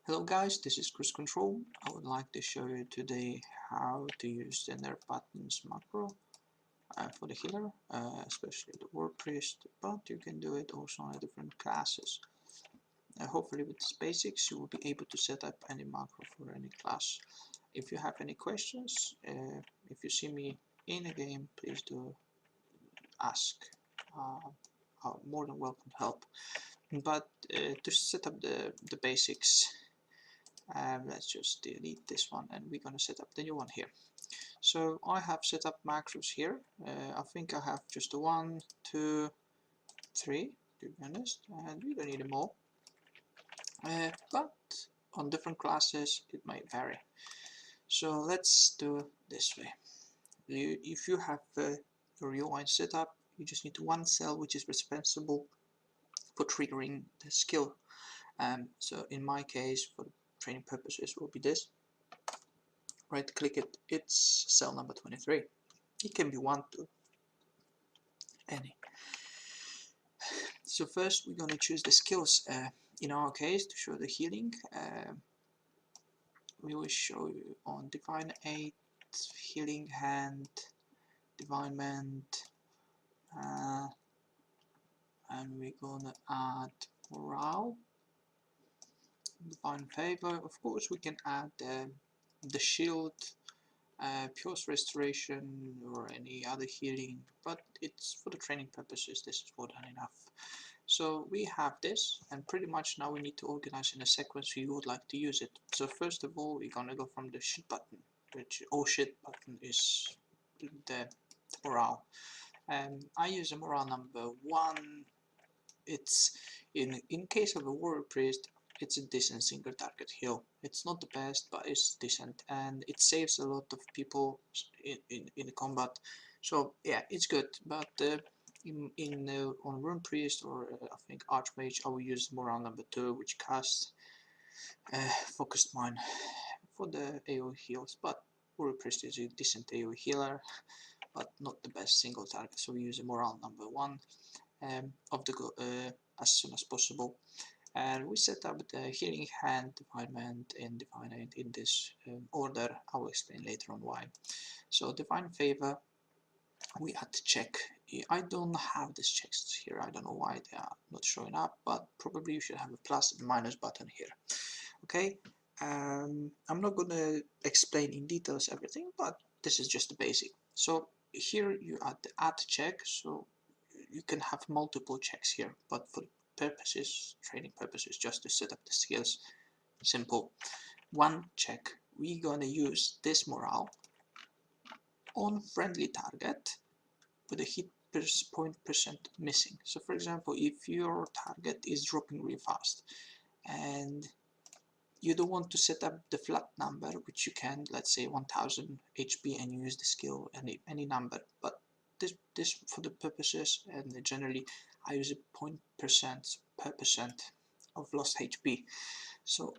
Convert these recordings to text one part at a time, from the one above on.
Hello guys, this is Cruise Control. I would like to show you today how to use the Nerfed buttons macro for the healer, especially the War Priest, but you can do it also on different classes. Hopefully with these basics you will be able to set up any macro for any class. If you have any questions, if you see me in a game, please do ask. I'm more than welcome to help. But to set up the basics, let's just delete this one and we're going to set up the new one here. So I have set up macros here. I think I have just 1, 2, 3 to be honest, and we don't need them all. But on different classes it might vary. So let's do this way. If you have your UI set up, you just need one cell which is responsible for triggering the skill. So in my case, for training purposes, will be this. Right click it, it's cell number 23. It can be 1, 2, any. So first we're going to choose the skills. In our case, to show the healing, we will show you on Divine 8, Healing Hand, Divine Mend, and we're going to add Morale, Divine Favor. Of course we can add the Shield, Pure Restoration or any other healing, but it's for the training purposes, this is more than enough. So we have this, and pretty much now we need to organize in a sequence we would like to use it. So first of all we're gonna go from the shit button, which shit button is the morale. I use a morale number 1. It's in case of a warrior priest, it's a decent single target heal. It's not the best, but it's decent, and it saves a lot of people in combat. So yeah, it's good. But on rune priest or I think archmage, I will use morale number 2, which casts focused mind for the AoE heals. But warrior priest is a decent AoE healer, but not the best single target. So we use a morale number 1 of the as soon as possible. And we set up the healing hand, divine mend, and divine aid in this order. I will explain later on why. So divine favor, we add check. I don't have these checks here. I don't know why they are not showing up, but probably you should have a plus and minus button here. Okay. I'm not going to explain in details everything, but this is just the basic. So here you add the add check. So you can have multiple checks here, but for purposes, training purposes, just to set up the skills, simple. 1 check, we're gonna use this morale on friendly target with a hit point percent missing. So for example, if your target is dropping really fast and you don't want to set up the flat number, which you can, let's say 1000 HP, and you use the skill any number, but this for the purposes, and generally I use a 0.% of lost HP. So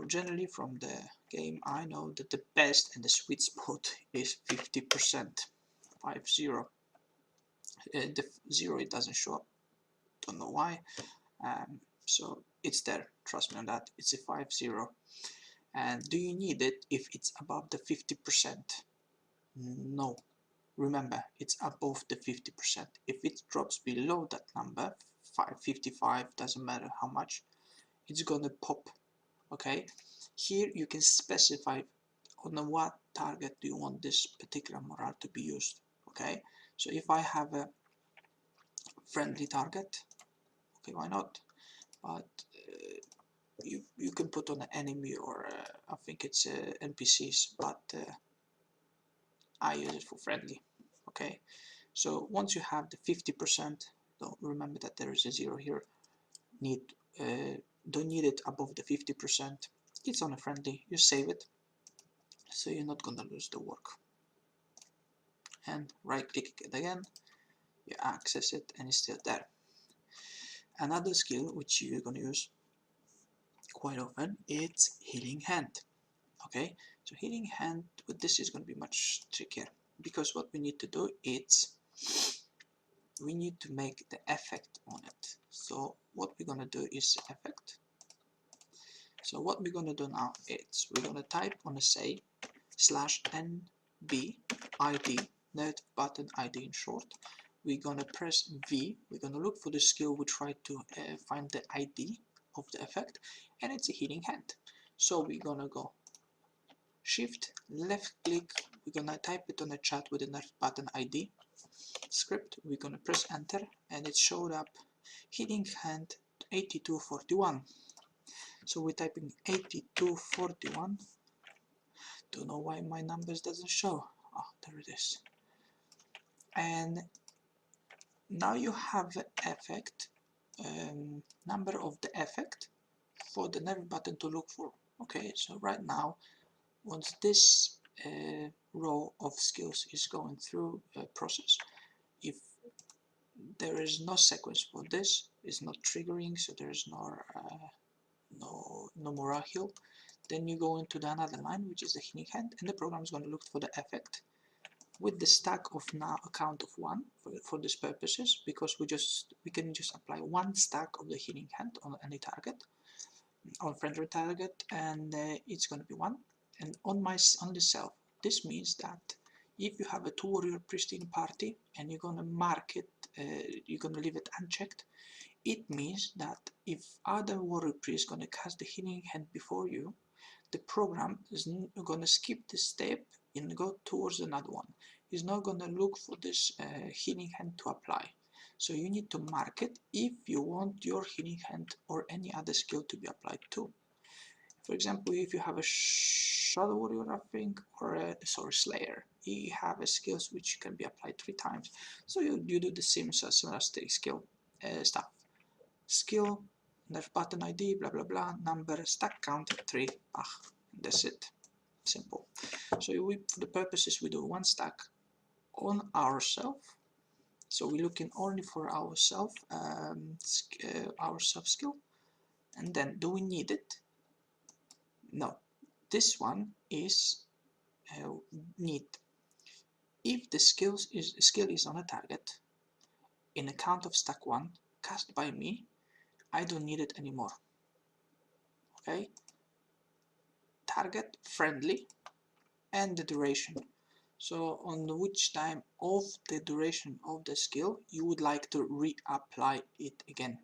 generally from the game I know that the best and the sweet spot is 50%, 50. The 0 it doesn't show up, don't know why. So it's there, trust me on that, it's a 50. And do you need it if it's above the 50%? No. Remember, it's above the 50%. If it drops below that number, 55, doesn't matter how much, it's gonna pop. Okay, here you can specify on what target do you want this particular morale to be used. Okay, so if I have a friendly target, okay, why not? But you can put on an enemy or I think it's NPCs, but I use it for friendly. Okay, so once you have the 50%, don't remember that there is a 0 here, don't need it above the 50%, it's on a friendly, you save it, so you're not gonna lose the work. And right click it again, you access it, and it's still there. Another skill which you're gonna use quite often, it's healing hand. Okay, so healing hand with this is gonna be much trickier, because what we need to do is we need to make the effect on it. So what we're gonna do is effect, So what we're going to do now is we're going to type on a say /nb id, nerfed button id in short. We're going to press V, we're going to look for the skill, we try to find the ID of the effect, and it's a healing hand. So we're going to go shift, left click, we're going to type it on the chat with the nerfed button ID script, we're going to press enter, and it showed up healing hand 8241. So we're typing 8241. Don't know why my numbers doesn't show. Oh, there it is. And now you have the effect, number of the effect for the nerf button to look for. Okay, so right now, once this row of skills is going through a process, if there is no sequence for this, it's not triggering, so there is no morale heal, then you go into the another line, which is the healing hand, and the program is going to look for the effect with the stack of now a count of 1 for these purposes, because we can just apply one stack of the healing hand on any target, on friendly target, and it's going to be 1. And on the self, this means that if you have a 2 warrior priest in party and you're going to mark it, you're going to leave it unchecked, it means that if other warrior priest is going to cast the healing hand before you, the program is going to skip this step and go towards another one. It's not going to look for this healing hand to apply. So you need to mark it if you want your healing hand or any other skill to be applied to. For example, if you have a Shadow Warrior, I think, or a Slayer, you have a skills which can be applied 3 times. So you do the same similar skill stuff. Skill, nerf button ID, blah blah blah, number, stack count 3, that's it. Simple. So for the purposes, we do 1 stack on ourselves. So we're looking only for ourself skill, and then do we need it? No, this one is need. If the skill is on a target in a count of stack 1 cast by me, I don't need it anymore. Okay, target, friendly, and the duration. So on which time of the duration of the skill you would like to reapply it again.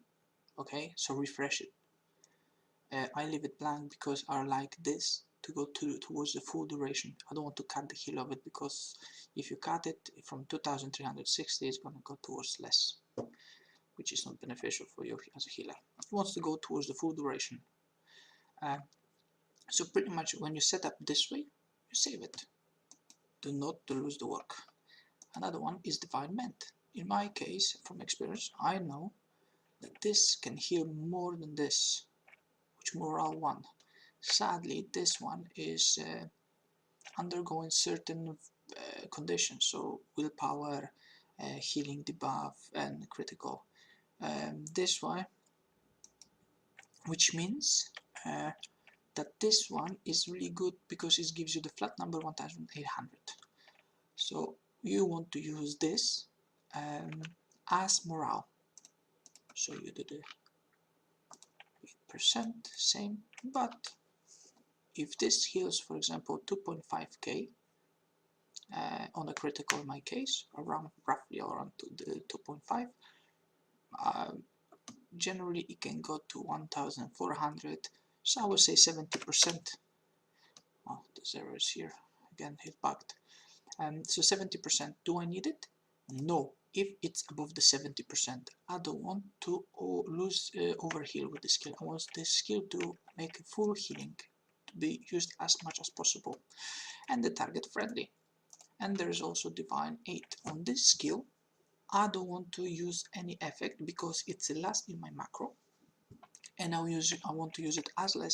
Okay, so refresh it. I leave it blank because I like this to go towards the full duration. I don't want to cut the heal of it, because if you cut it from 2360, it's going to go towards less, which is not beneficial for you as a healer. It wants to go towards the full duration. So pretty much when you set up this way, you save it. Do not lose the work. Another one is Divine Ment. In my case, from experience, I know that this can heal more than this, which morale 1. Sadly, this one is undergoing certain conditions, so willpower, healing debuff, and critical. This one, which means that this one is really good because it gives you the flat number 1800. So you want to use this as morale. So you do the 8%, same, but if this heals, for example, 2.5k on a critical, in my case, roughly around the 2.5, generally it can go to 1400, so I would say 70%. Oh, the zero is here, again, hit bugged. So 70%, do I need it? No. If it's above the 70%, I don't want to lose overheal with the skill. I want the skill to make a full healing, to be used as much as possible, and the target friendly. And there is also Divine 8 on this skill. I don't want to use any effect because it's the last in my macro, and I want to use it as low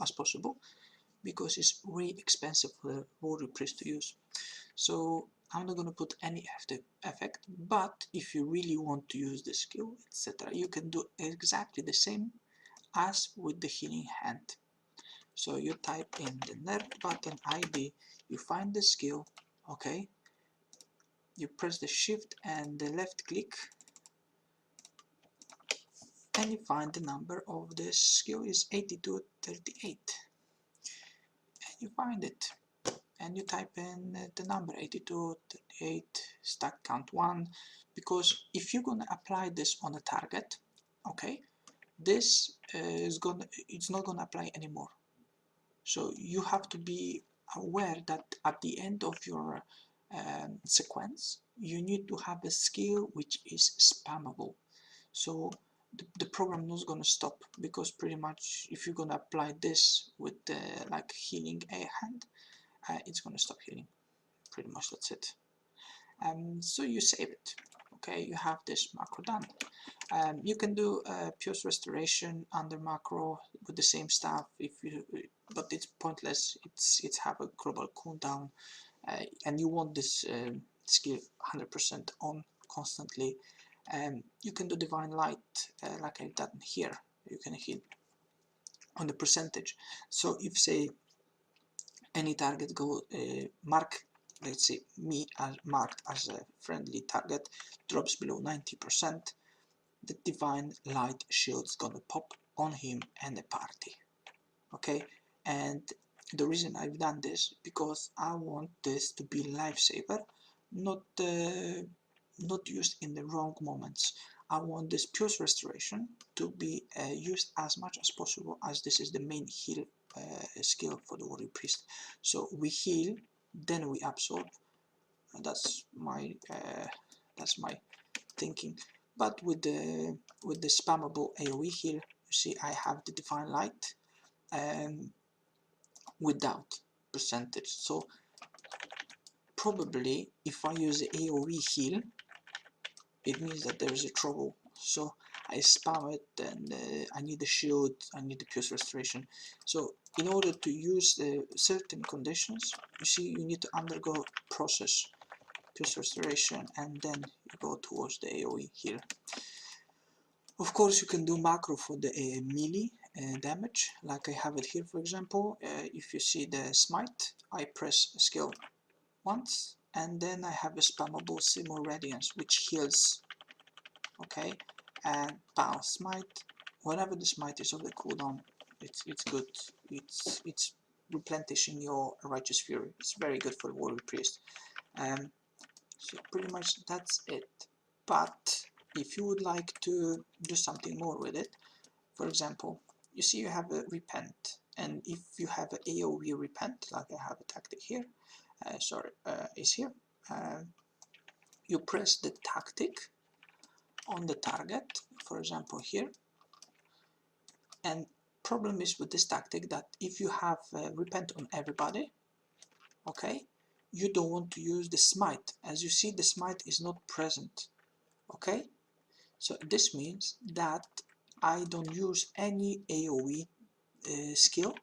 as possible, because it's really expensive for the warrior priest to use. So I'm not going to put any effect, but if you really want to use the skill, etc., you can do exactly the same as with the healing hand. So you type in the nerfed button ID, you find the skill, okay, you press the shift and the left click, and you find the number of the skill is 8238, and you find it, and you type in the number 8238 stack count 1, because if you're gonna apply this on a target, okay, this it's not gonna apply anymore. So you have to be aware that at the end of your sequence, you need to have a skill which is spammable. So the program not going to stop, because pretty much if you're going to apply this with like healing a hand, it's going to stop healing. Pretty much that's it. So you save it. Okay, you have this macro done. You can do Pure Restoration under macro with the same stuff, but it's pointless. It's have a global cooldown, and you want this skill 100% on constantly. You can do Divine Light like I've done here. You can hit on the percentage. So if say any target go mark, let's say me as marked as a friendly target, drops below 90%, the Divine Light shield is gonna pop on him and the party. Okay, and the reason I've done this because I want this to be lifesaver, not not used in the wrong moments. I want this Pure Restoration to be used as much as possible, as this is the main heal skill for the Warrior Priest. So we heal, then we absorb. That's my thinking. But with the spammable AoE heal, you see I have the Divine Light without percentage. So probably if I use the AoE heal, it means that there is a trouble. So I spam it, and I need the shield, I need the Pure Restoration. So in order to use the certain conditions, you see you need to undergo process, Pure Restoration, and then you go towards the AoE heal. Of course you can do macro for the melee damage, like I have it here for example. If you see the smite, I press skill once, and then I have a spammable Simul Radiance which heals, okay, and power smite. Whenever the smite is of the cooldown, it's good. It's replenishing your Righteous Fury. It's very good for the Warrior Priest. So pretty much that's it. But if you would like to do something more with it, for example, you see you have a repent, and if you have an AoE repent, like I have a tactic here, is here, you press the tactic on the target, for example here, and problem is with this tactic that if you have repent on everybody, okay, you don't want to use the smite. As you see, the smite is not present, okay, so this means that I don't use any AoE skill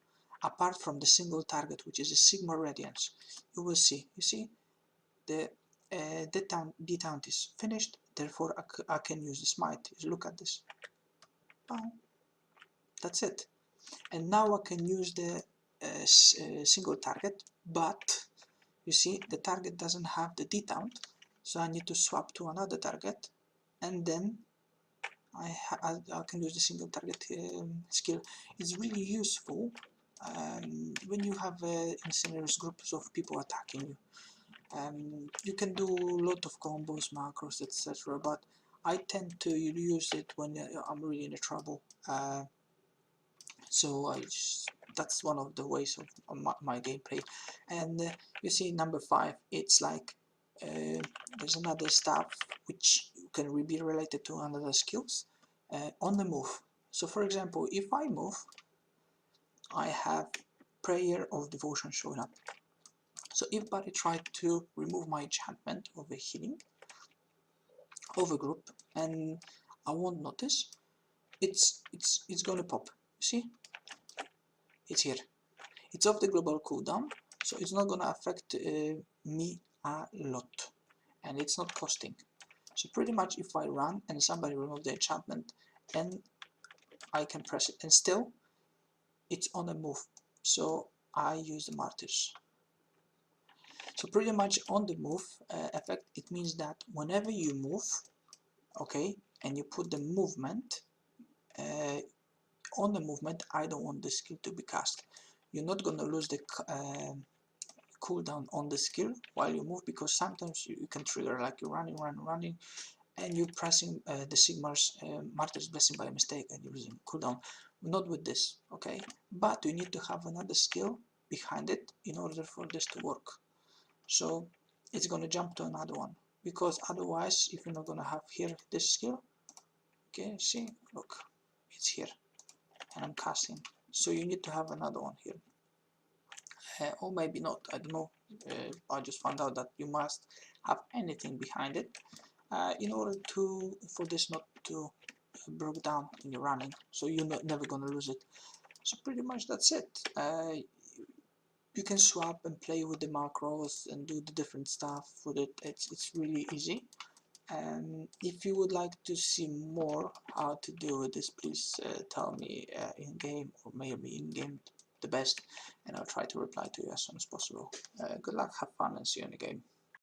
apart from the single target, which is a Sigma Radiance. You will see, you see, the detount is finished, therefore I can use the smite. Look at this. Oh, that's it. And now I can use the single target, but you see the target doesn't have the detount, so I need to swap to another target, and then I can use the single target skill. It's really useful when you have incendiaries groups of people attacking you. You can do a lot of combos, macros, etc. But I tend to use it when I'm really in trouble. So that's one of the ways of my gameplay. And you see number 5, it's like there's another stuff which can be related to another skills on the move. So for example, if I move, I have Prayer of Devotion showing up. So if I try to remove my enchantment of a healing of a group, and I won't notice, it's gonna pop. See, it's here. It's off the global cooldown, so it's not gonna affect me a lot, and it's not costing. So pretty much if I run and somebody remove the enchantment, and I can press it, and still it's on the move. So I use the martyrs. So pretty much on the move effect, it means that whenever you move, okay, and you put the movement on the movement, I don't want the skill to be cast. You're not gonna lose the cooldown on the skill while you move, because sometimes you can trigger, like you're running, and you're pressing the Sigmar's Martyr's Blessing by mistake and you're losing cooldown. Not with this, okay? But you need to have another skill behind it in order for this to work. So it's gonna jump to another one, because otherwise, if you're not gonna have here this skill, okay, see, look, it's here, and I'm casting. So you need to have another one here. Or maybe not, I don't know. I just found out that you must have anything behind it in order for this not to break down when you're running, so you're never gonna lose it. So pretty much that's it. You can swap and play with the macros and do the different stuff with it. It's really easy. And if you would like to see more how to do this, please tell me in game, or maybe in game the best, and I'll try to reply to you as soon as possible. Good luck, have fun, and see you in the game.